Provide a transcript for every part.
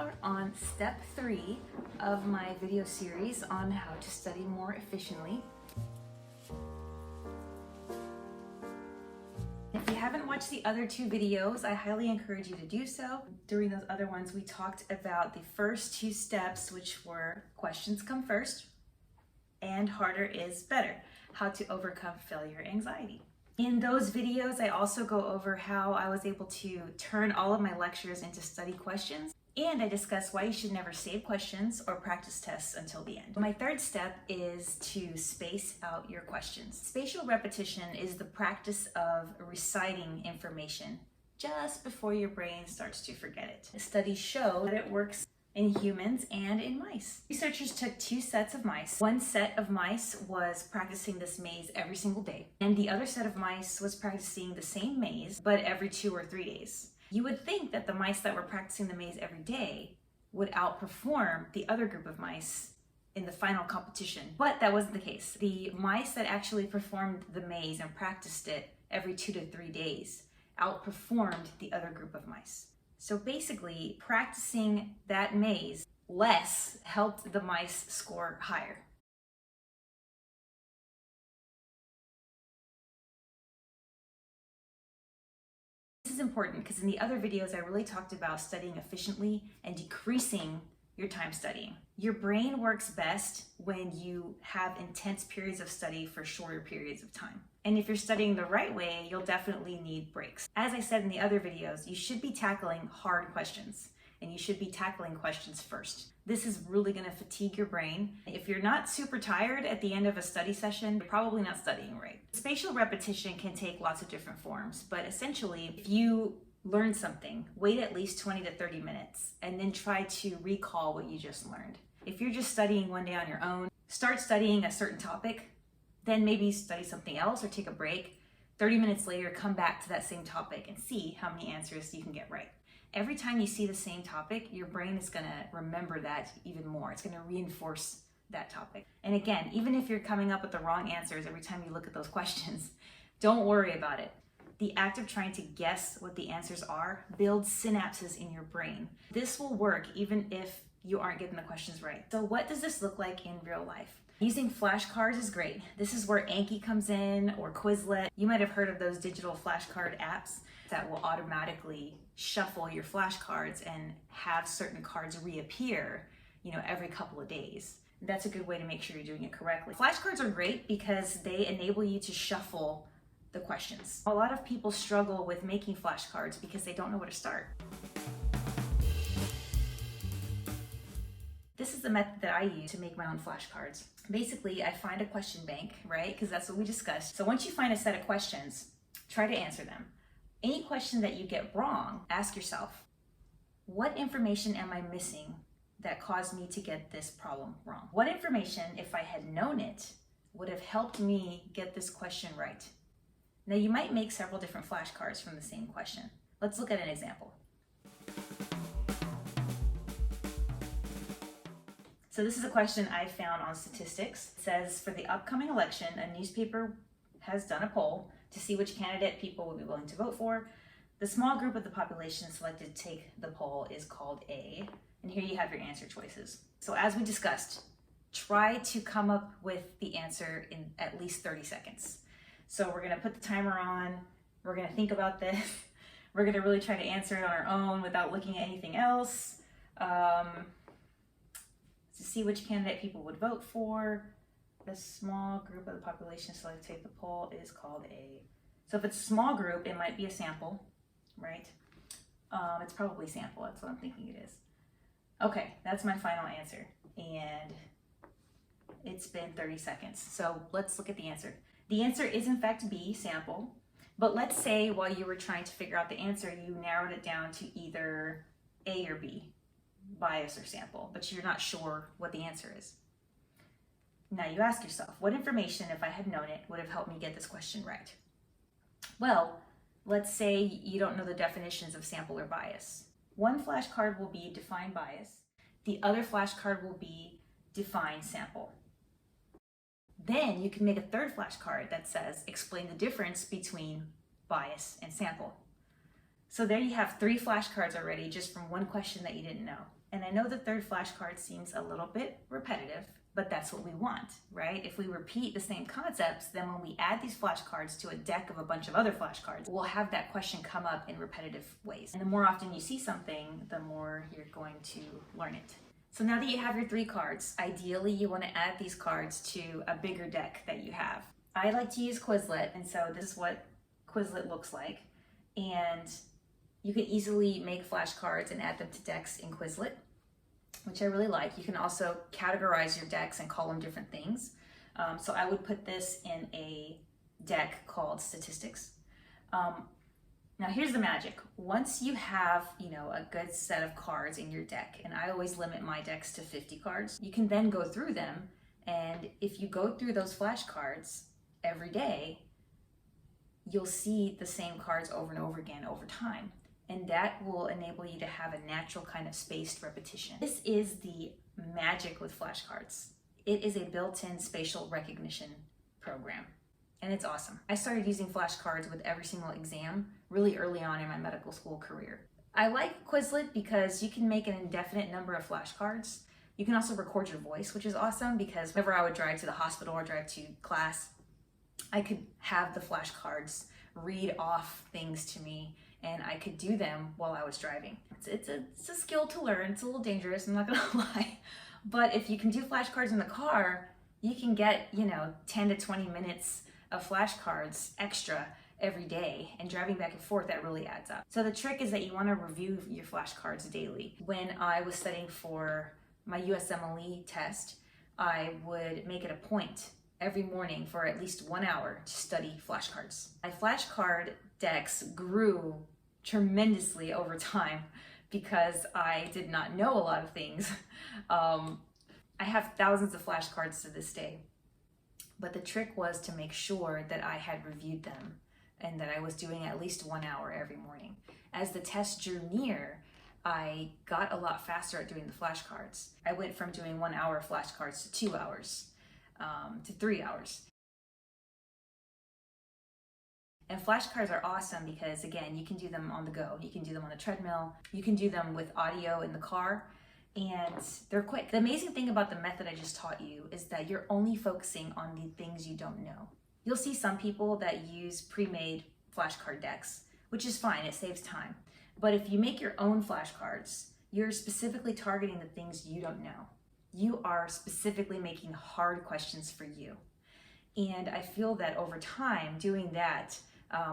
are on step 3 of my video series on how to study more efficiently. If you haven't watched the other 2 videos, I highly encourage you to do so. During those other ones, we talked about the first 2 steps, which were questions come first and harder is better, how to overcome failure anxiety. In those videos, I also go over how I was able to turn all of my lectures into study questions, and I discuss why you should never save questions or practice tests until the end. My third step is to space out your questions. Spatial repetition is the practice of reciting information just before your brain starts to forget it. Studies show that it works in humans and in mice. Researchers took 2 sets of mice. One set of mice was practicing this maze every single day, and the other set of mice was practicing the same maze, but every 2 or 3 days. You would think that the mice that were practicing the maze every day would outperform the other group of mice in the final competition, but that wasn't the case. The mice that actually performed the maze and practiced it every 2 to 3 days outperformed the other group of mice. So basically, practicing that maze less helped the mice score higher. This is important because in the other videos, I really talked about studying efficiently and decreasing your time studying. Your brain works best when you have intense periods of study for shorter periods of time. And if you're studying the right way, you'll definitely need breaks. As I said in the other videos, you should be tackling hard questions, and you should be tackling questions first. This is really going to fatigue your brain. If you're not super tired at the end of a study session, you're probably not studying right. Spatial repetition can take lots of different forms, but essentially, if you learn something, wait at least 20 to 30 minutes, and then try to recall what you just learned. If you're just studying one day on your own, start studying a certain topic, then maybe study something else or take a break. 30 minutes later, come back to that same topic and see how many answers you can get right. Every time you see the same topic, your brain is going to remember that even more. It's going to reinforce that topic. And again, even if you're coming up with the wrong answers every time you look at those questions, don't worry about it. The act of trying to guess what the answers are builds synapses in your brain. This will work even if you aren't getting the questions right. So what does this look like in real life? Using flashcards is great. This is where Anki comes in, or Quizlet. You might have heard of those digital flashcard apps that will automatically shuffle your flashcards and have certain cards reappear, every couple of days. That's a good way to make sure you're doing it correctly. Flashcards are great because they enable you to shuffle the questions. A lot of people struggle with making flashcards because they don't know where to start. This is the method that I use to make my own flashcards. Basically, I find a question bank, right? Because that's what we discussed. So once you find a set of questions, try to answer them. Any question that you get wrong, ask yourself, what information am I missing that caused me to get this problem wrong? What information, if I had known it, would have helped me get this question right? Now you might make several different flashcards from the same question. Let's look at an example. So this is a question I found on statistics. It says, for the upcoming election, a newspaper has done a poll to see which candidate people would be willing to vote for. The small group of the population selected to take the poll is called A, and here you have your answer choices. So as we discussed, try to come up with the answer in at least 30 seconds. So we're gonna put the timer on, we're gonna think about this, we're gonna really try to answer it on our own without looking at anything else. To see which candidate people would vote for. The small group of the population selected to take the poll is called A. So if it's a small group, it might be a sample, right? It's probably sample, that's what I'm thinking it is. Okay, that's my final answer. And it's been 30 seconds. So let's look at the answer. The answer is in fact B, sample. But let's say while you were trying to figure out the answer, you narrowed it down to either A or B, bias or sample, but you're not sure what the answer is. Now you ask yourself, what information, if I had known it, would have helped me get this question right? Well, let's say you don't know the definitions of sample or bias. One flashcard will be define bias. The other flashcard will be define sample. Then you can make a third flashcard that says explain the difference between bias and sample. So there you have 3 flashcards already just from one question that you didn't know. And I know the third flashcard seems a little bit repetitive, but that's what we want, right? If we repeat the same concepts, then when we add these flashcards to a deck of a bunch of other flashcards, we'll have that question come up in repetitive ways. And the more often you see something, the more you're going to learn it. So now that you have your 3 cards, ideally you want to add these cards to a bigger deck that you have. I like to use Quizlet, and so this is what Quizlet looks like. And you can easily make flashcards and add them to decks in Quizlet, which I really like. You can also categorize your decks and call them different things. So I would put this in a deck called statistics. Now here's the magic. Once you have, a good set of cards in your deck, and I always limit my decks to 50 cards, you can then go through them, and if you go through those flashcards every day, you'll see the same cards over and over again over time. And that will enable you to have a natural kind of spaced repetition. This is the magic with flashcards. It is a built-in spatial recognition program, and it's awesome. I started using flashcards with every single exam really early on in my medical school career. I like Quizlet because you can make an indefinite number of flashcards. You can also record your voice, which is awesome because whenever I would drive to the hospital or drive to class, I could have the flashcards read off things to me, and I could do them while I was driving. It's a skill to learn. It's a little dangerous, I'm not gonna lie. But if you can do flashcards in the car, you can get, 10 to 20 minutes of flashcards extra every day, and driving back and forth, that really adds up. So the trick is that you wanna review your flashcards daily. When I was studying for my USMLE test, I would make it a point every morning for at least 1 hour to study flashcards. My flashcard decks grew tremendously over time because I did not know a lot of things. I have thousands of flashcards to this day, but the trick was to make sure that I had reviewed them and that I was doing at least 1 hour every morning. As the test drew near, I got a lot faster at doing the flashcards. I went from doing 1 hour flashcards to 2 hours, to 3 hours. And flashcards are awesome because, again, you can do them on the go. You can do them on the treadmill. You can do them with audio in the car, and they're quick. The amazing thing about the method I just taught you is that you're only focusing on the things you don't know. You'll see some people that use pre-made flashcard decks, which is fine, it saves time. But if you make your own flashcards, you're specifically targeting the things you don't know. You are specifically making hard questions for you. And I feel that over time, doing that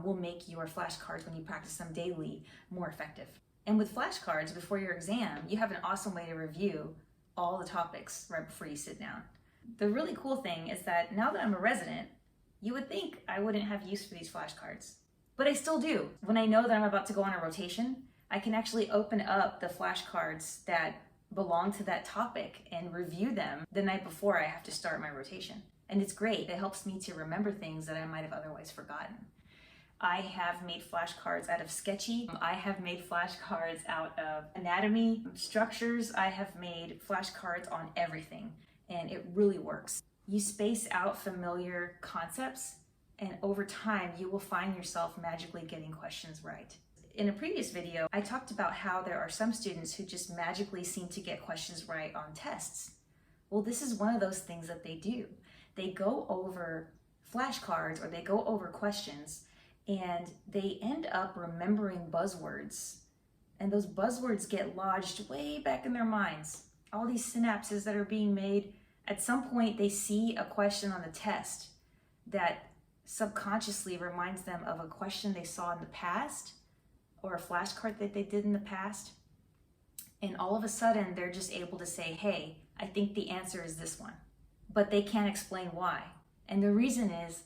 will make your flashcards, when you practice them daily, more effective. And with flashcards, before your exam, you have an awesome way to review all the topics right before you sit down. The really cool thing is that now that I'm a resident, you would think I wouldn't have use for these flashcards, but I still do. When I know that I'm about to go on a rotation, I can actually open up the flashcards that belong to that topic and review them the night before I have to start my rotation. And it's great. It helps me to remember things that I might have otherwise forgotten. I have made flashcards out of Sketchy. I have made flashcards out of anatomy, structures. I have made flashcards on everything, and it really works. You space out familiar concepts, and over time, you will find yourself magically getting questions right. In a previous video, I talked about how there are some students who just magically seem to get questions right on tests. Well, this is one of those things that they do. They go over flashcards or they go over questions, and they end up remembering buzzwords. And those buzzwords get lodged way back in their minds. All these synapses that are being made, at some point they see a question on the test that subconsciously reminds them of a question they saw in the past or a flashcard that they did in the past. And all of a sudden they're just able to say, hey, I think the answer is this one. But they can't explain why. And the reason is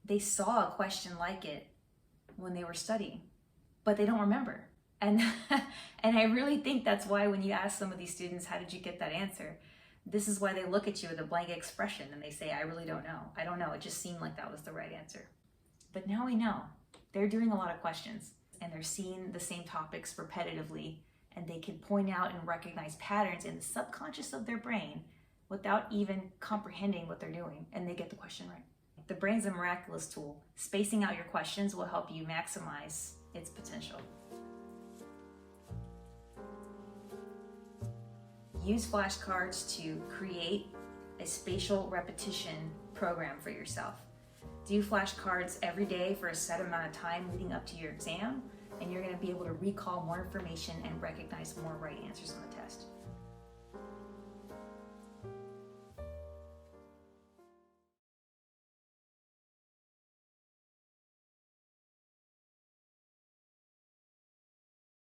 they saw a question like it when they were studying, but they don't remember. And I really think that's why when you ask some of these students, how did you get that answer? This is why they look at you with a blank expression and they say, I really don't know. I don't know. It just seemed like that was the right answer. But now we know. They're doing a lot of questions and they're seeing the same topics repetitively, and they can point out and recognize patterns in the subconscious of their brain without even comprehending what they're doing, and they get the question right. The brain's a miraculous tool. Spacing out your questions will help you maximize its potential. use flashcards to create a spatial repetition program for yourself. Do flashcards every day for a set amount of time leading up to your exam, and you're going to be able to recall more information and recognize more right answers on the test.